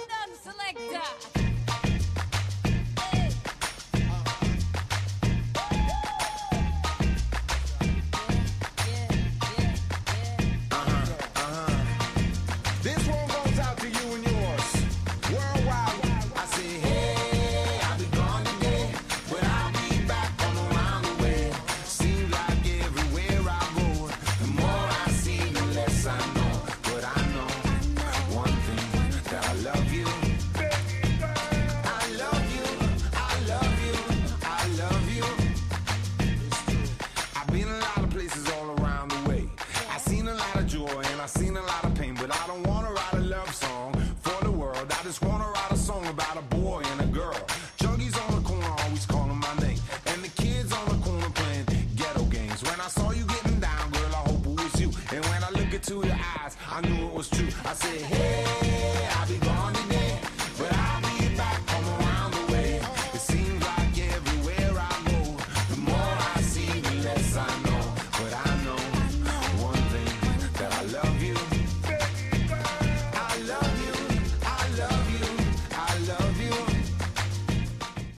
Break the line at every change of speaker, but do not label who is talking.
Done selector.
This one goes out to you and yours. Worldwide. I say, hey, I'll be gone today, but I'll be back on around the way. Seems like everywhere I go, the more I see, the less I know. But I know one thing, that I love you. I love you, I love you, I love you. I've been a lot of places all around the way. I've seen a lot of joy and I've seen a lot of pain, but I don't wanna write a love song for the world. I just wanna write a song about a boy and a girl. Junkies on the corner always calling my name, and the kids on the corner playing ghetto games. When I saw you getting down, girl, I hope it was you. And when I look into your eyes, I knew it was true. I said, hey, I'll be gone.